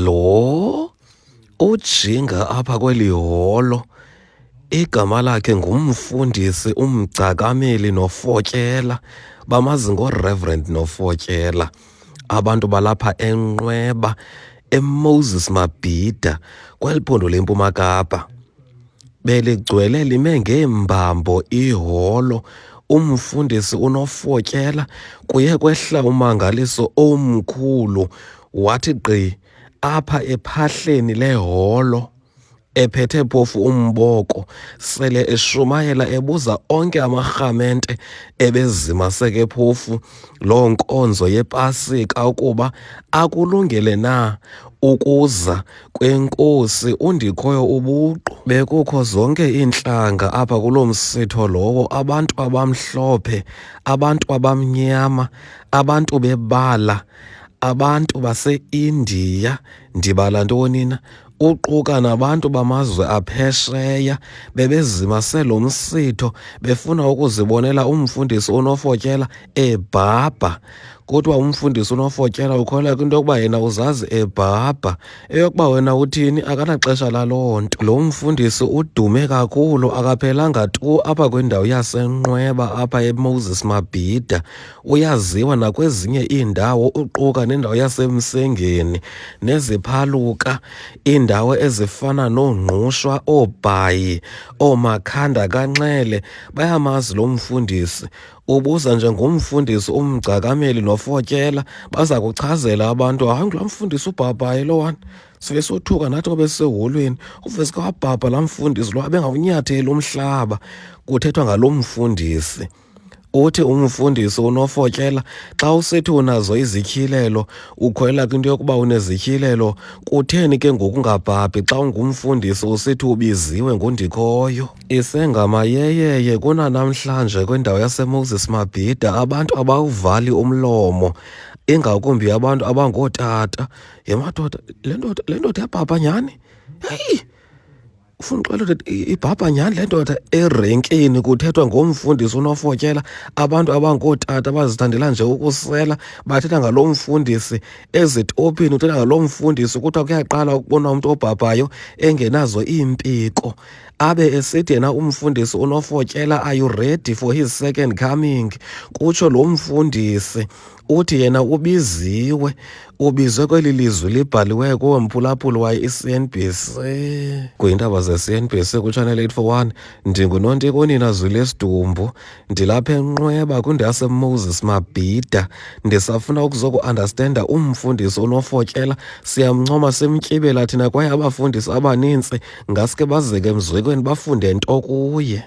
Lo ujinga apha kweli holo igama lakhe nguMfundisi uMgcakameli Nofotyela, bamazi ngoReverend Nofotyela. Abantu balapha eNqweba, eMoses Mabida, kweliphondo leMpuma Kapa. Beligcwele lime ngeembambo iholo. UMfundisi uNofotyela kuye kwehla umangaliso omkhulu, wathi gqi apha ephahleni leholo, ephethe phofu umboko, sele eshumayela ebuza onke amarhamente ebezimaseke phofu loo nkonzo yePasika ukuba akulungele na ukuza kwenkosi undikhoyo ubuqu. Bekukho zonke iintlanga apha kuloo msitho lowo, abantu abamhlophe, abantu abamnyama, abantu bebala, abantu base-India, ndibala ntoni na, uquka nabantu bamazwe aphesheya, bebezimase lo msitho befuna ukuzibonela uMfundisi uNofotyela ebhabha. Kuthiwa uMfundisi uNofotyela ukholelwa kwinto yokuba yena uzazi ebhabha, eyokuba wena uthini akanaxesha laloo nto. Lo mfundisi udume kakhulu, akaphelanga tu apha kwindawo yaseNqweba apha eMoses Mabida, uyaziwa nakwezinye iindawo uquka nendawo yaseMsengeni neziphaluka, iindawo ezifana noongqushwa, oobhayi, oomakhanda kanxele, bayamazi lo mfundisi. Ubuza nje ngumfundisi uMgcakameli Nofotyela, baza kuchazela abantu, hayi ngulaa mfundisi ubhabhayo lowana. Sive sothuka nathi obe siseholweni, uveske wabhabha laa mfundisi lo abengawunyatheli umhlaba. Kuthethwa ngalo mfundisi. Uthi uMfundisi uNofotyela, xa usithi unazo izityhilelo, ukholelwa kwinto yokuba unezityhilelo, kutheni ke ngoku ungabhabhi xa ungumfundisi usithi ubiziwe ngundikhoyo? Isengamayeyeye kunanamhlanje kwindawo yaseMoses Mabida abantu abawuvali umlomo, ingakumbi abantu abangootata. Yemadoda, le ndoda yabhabha nyhani? Heyi! Ufuna uxelela ibhabha nyhani le ndoda? Erenkini kuthethwa ngomfundisi uNofotyela, abantu abangootata bazithandela nje ukusela, bathetha ngalo mfundisi. Ezitopini uthetha ngalo mfundisi, kuthiwa kuyaqala ukubona umntu obhabhayo engenazo iimpiko, abe esithi yena uMfundisi uNofotyela, are you ready for his second coming? Kutsho lo mfundisi uthi yena ubizwe kweli lizwi libhaliweyo koomphulaphuli waye i-CNBC. Kwiintaba ze-CNBC kuChannel 841, ndinguNontikunina Zwilesdumbu, ndilapha eNqweba kwindawo yaseMoses Mabida, ndisafuna ukuzoku-andastenda uMfundisi uNofotyela. Siyamncoma, simtyibela thina kwaye abafundisi abanintsi ngaske bazeke emzekweni bafunde nto kuye.